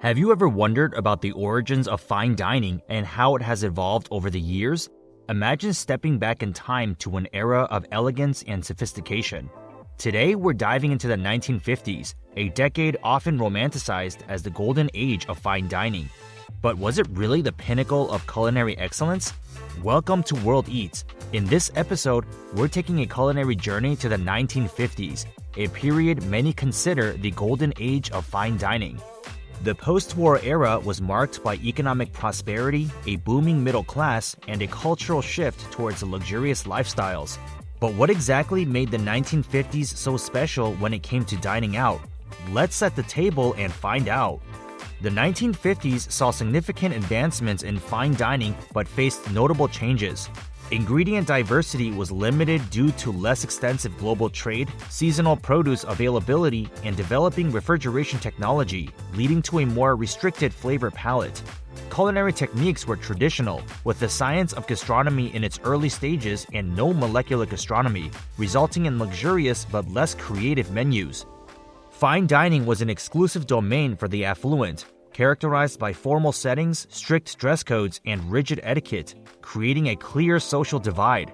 Have you ever wondered about the origins of fine dining and how it has evolved over the years? Imagine stepping back in time to an era of elegance and sophistication. Today, we're diving into the 1950s, a decade often romanticized as the golden age of fine dining. But was it really the pinnacle of culinary excellence? Welcome to Worldeats. In this episode, we're taking a culinary journey to the 1950s, a period many consider the golden age of fine dining. The post-war era was marked by economic prosperity, a booming middle class, and a cultural shift towards luxurious lifestyles. But what exactly made the 1950s so special when it came to dining out? Let's set the table and find out. The 1950s saw significant advancements in fine dining but faced notable changes. Ingredient diversity was limited due to less extensive global trade, seasonal produce availability, and developing refrigeration technology, leading to a more restricted flavor palette. Culinary techniques were traditional, with the science of gastronomy in its early stages and no molecular gastronomy, resulting in luxurious but less creative menus. Fine dining was an exclusive domain for the affluent, characterized by formal settings, strict dress codes, and rigid etiquette, creating a clear social divide.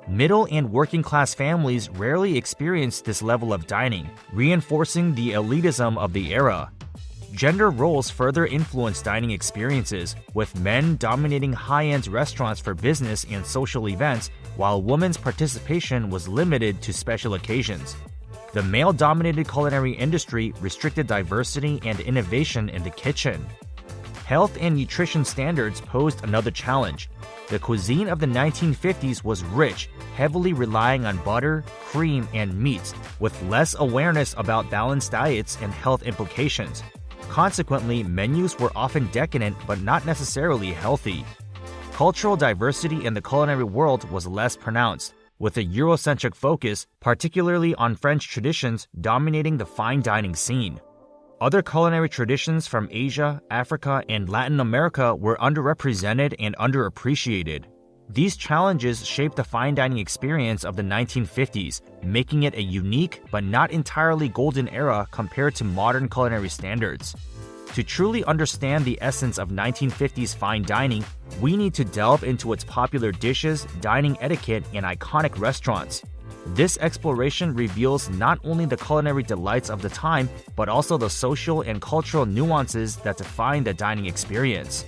Middle and working-class families rarely experienced this level of dining, reinforcing the elitism of the era. Gender roles further influenced dining experiences, with men dominating high-end restaurants for business and social events, while women's participation was limited to special occasions. The male-dominated culinary industry restricted diversity and innovation in the kitchen. Health and nutrition standards posed another challenge. The cuisine of the 1950s was rich, heavily relying on butter, cream, and meats, with less awareness about balanced diets and health implications. Consequently, menus were often decadent but not necessarily healthy. Cultural diversity in the culinary world was less pronounced, with a Eurocentric focus, particularly on French traditions, dominating the fine dining scene. Other culinary traditions from Asia, Africa, and Latin America were underrepresented and underappreciated. These challenges shaped the fine dining experience of the 1950s, making it a unique but not entirely golden era compared to modern culinary standards. To truly understand the essence of 1950s fine dining, we need to delve into its popular dishes, dining etiquette, and iconic restaurants. This exploration reveals not only the culinary delights of the time, but also the social and cultural nuances that define the dining experience.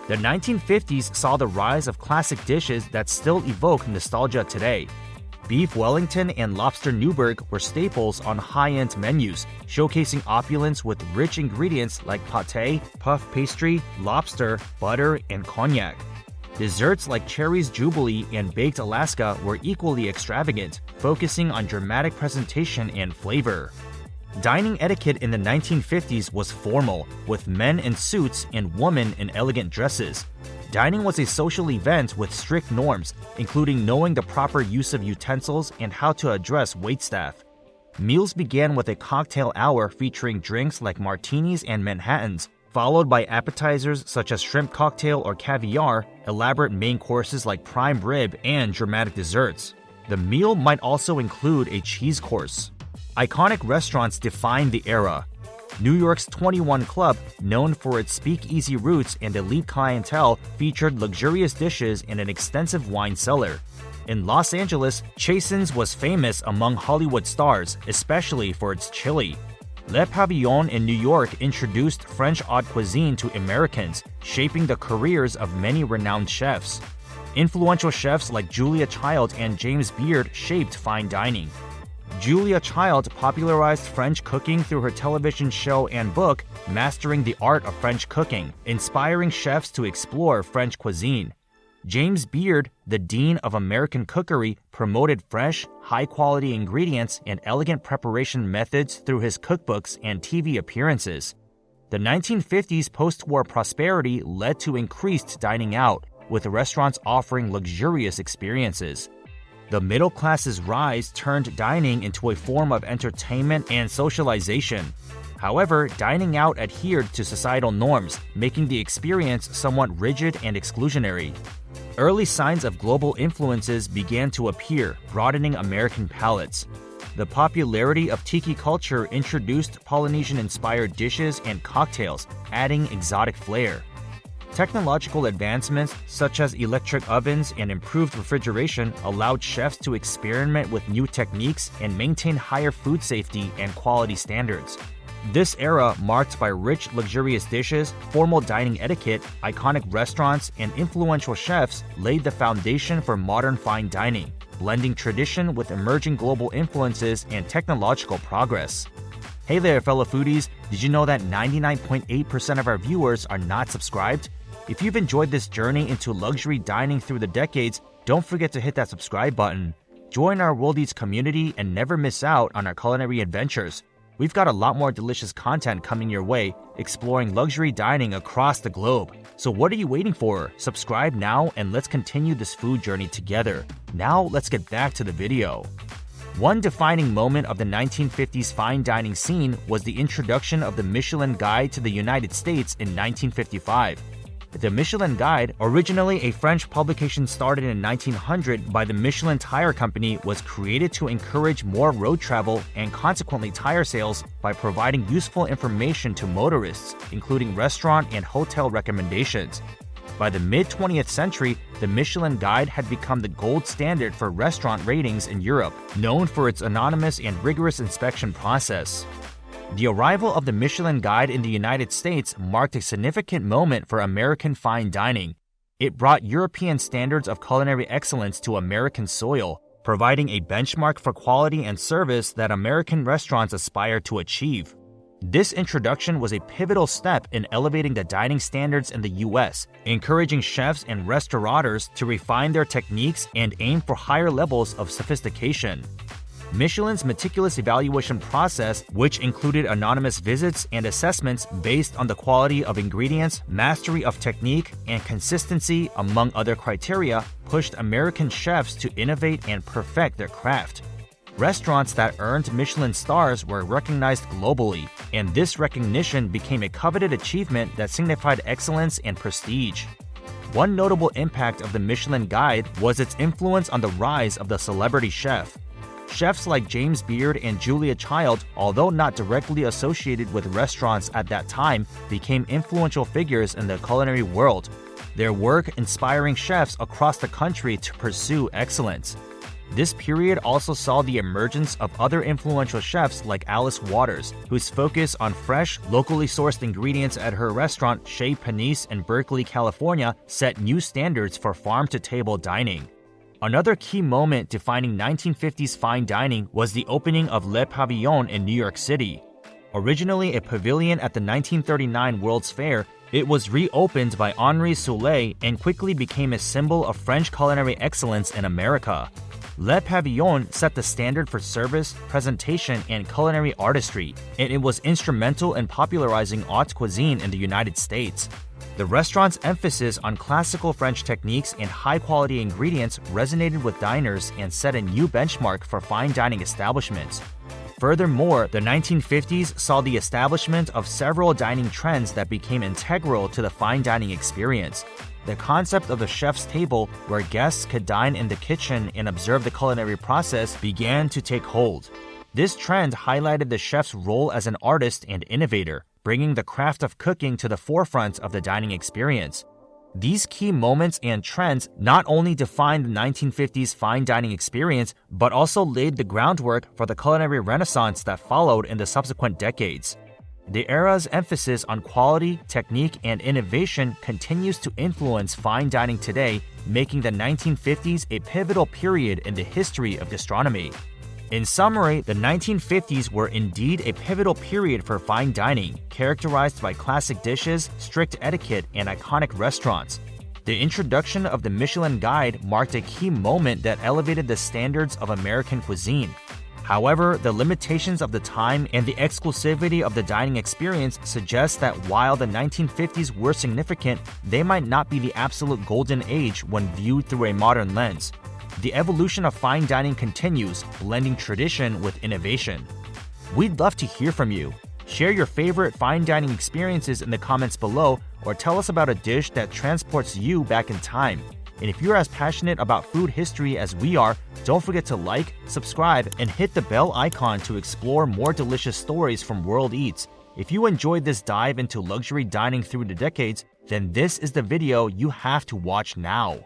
The 1950s saw the rise of classic dishes that still evoke nostalgia today. Beef Wellington and lobster Newburg were staples on high-end menus, showcasing opulence with rich ingredients like pâté, puff pastry, lobster, butter, and cognac. Desserts like Cherry's Jubilee and Baked Alaska were equally extravagant, focusing on dramatic presentation and flavor. Dining etiquette in the 1950s was formal, with men in suits and women in elegant dresses. Dining was a social event with strict norms, including knowing the proper use of utensils and how to address waitstaff. Meals began with a cocktail hour featuring drinks like martinis and Manhattans, followed by appetizers such as shrimp cocktail or caviar, elaborate main courses like prime rib, and dramatic desserts. The meal might also include a cheese course. Iconic restaurants defined the era. New York's 21 Club, known for its speakeasy roots and elite clientele, featured luxurious dishes and an extensive wine cellar. In Los Angeles, Chasen's was famous among Hollywood stars, especially for its chili. Le Pavillon in New York introduced French haute cuisine to Americans, shaping the careers of many renowned chefs. Influential chefs like Julia Child and James Beard shaped fine dining. Julia Child popularized French cooking through her television show and book, Mastering the Art of French Cooking, inspiring chefs to explore French cuisine. James Beard, the Dean of American Cookery, promoted fresh, high-quality ingredients and elegant preparation methods through his cookbooks and TV appearances. The 1950s post-war prosperity led to increased dining out, with restaurants offering luxurious experiences. The middle class's rise turned dining into a form of entertainment and socialization. However, dining out adhered to societal norms, making the experience somewhat rigid and exclusionary. Early signs of global influences began to appear, broadening American palates. The popularity of tiki culture introduced Polynesian-inspired dishes and cocktails, adding exotic flair. Technological advancements such as electric ovens and improved refrigeration allowed chefs to experiment with new techniques and maintain higher food safety and quality standards. This era, marked by rich, luxurious dishes, formal dining etiquette, iconic restaurants, and influential chefs, laid the foundation for modern fine dining, blending tradition with emerging global influences and technological progress. Hey there, fellow foodies! Did you know that 99.8% of our viewers are not subscribed? If you've enjoyed this journey into luxury dining through the decades, don't forget to hit that subscribe button. Join our Worldeats community and never miss out on our culinary adventures. We've got a lot more delicious content coming your way, exploring luxury dining across the globe. So what are you waiting for? Subscribe now and let's continue this food journey together. Now let's get back to the video. One defining moment of the 1950s fine dining scene was the introduction of the Michelin Guide to the United States in 1955. The Michelin Guide, originally a French publication started in 1900 by the Michelin Tire Company, was created to encourage more road travel and consequently tire sales by providing useful information to motorists, including restaurant and hotel recommendations. By the mid-20th century, the Michelin Guide had become the gold standard for restaurant ratings in Europe, known for its anonymous and rigorous inspection process. The arrival of the Michelin Guide in the United States marked a significant moment for American fine dining. It brought European standards of culinary excellence to American soil, providing a benchmark for quality and service that American restaurants aspire to achieve. This introduction was a pivotal step in elevating the dining standards in the U.S., encouraging chefs and restaurateurs to refine their techniques and aim for higher levels of sophistication. Michelin's meticulous evaluation process, which included anonymous visits and assessments based on the quality of ingredients, mastery of technique, and consistency, among other criteria, pushed American chefs to innovate and perfect their craft. Restaurants that earned Michelin stars were recognized globally, and this recognition became a coveted achievement that signified excellence and prestige. One notable impact of the Michelin Guide was its influence on the rise of the celebrity chef. Chefs like James Beard and Julia Child, although not directly associated with restaurants at that time, became influential figures in the culinary world, their work inspiring chefs across the country to pursue excellence. This period also saw the emergence of other influential chefs like Alice Waters, whose focus on fresh, locally sourced ingredients at her restaurant Chez Panisse in Berkeley, California, set new standards for farm-to-table dining. Another key moment defining 1950s fine dining was the opening of Le Pavillon in New York City. Originally a pavilion at the 1939 World's Fair, it was reopened by Henri Soulet and quickly became a symbol of French culinary excellence in America. Le Pavillon set the standard for service, presentation, and culinary artistry, and it was instrumental in popularizing haute cuisine in the United States. The restaurant's emphasis on classical French techniques and high-quality ingredients resonated with diners and set a new benchmark for fine dining establishments. Furthermore, the 1950s saw the establishment of several dining trends that became integral to the fine dining experience. The concept of the chef's table, where guests could dine in the kitchen and observe the culinary process, began to take hold. This trend highlighted the chef's role as an artist and innovator, bringing the craft of cooking to the forefront of the dining experience. These key moments and trends not only defined the 1950s fine dining experience, but also laid the groundwork for the culinary renaissance that followed in the subsequent decades. The era's emphasis on quality, technique, and innovation continues to influence fine dining today, making the 1950s a pivotal period in the history of gastronomy. In summary, the 1950s were indeed a pivotal period for fine dining, characterized by classic dishes, strict etiquette, and iconic restaurants. The introduction of the Michelin Guide marked a key moment that elevated the standards of American cuisine. However, the limitations of the time and the exclusivity of the dining experience suggest that while the 1950s were significant, they might not be the absolute golden age when viewed through a modern lens. The evolution of fine dining continues, blending tradition with innovation. We'd love to hear from you. Share your favorite fine dining experiences in the comments below, or tell us about a dish that transports you back in time. And if you're as passionate about food history as we are, don't forget to like, subscribe, and hit the bell icon to explore more delicious stories from World Eats. If you enjoyed this dive into luxury dining through the decades, then this is the video you have to watch now.